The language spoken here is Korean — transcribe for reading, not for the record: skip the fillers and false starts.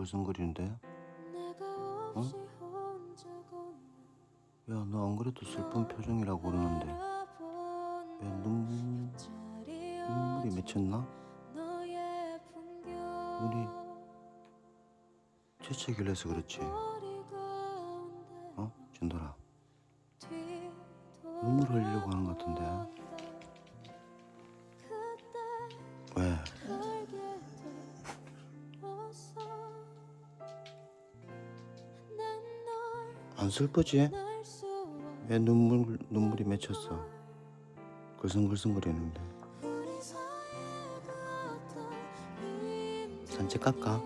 글썽거리는데? 어? 야, 너 안 그래도 슬픈 표정이라고 그러는데 왜 눈물이 맺혔나? 눈이 재채기를 해서 그렇지. 준돌아, 눈물 흘리려고 하는 것 같은데 왜? 안 슬프지? 왜 눈물이 맺혔어? 글썽글썽거리는데. 산책 갈까?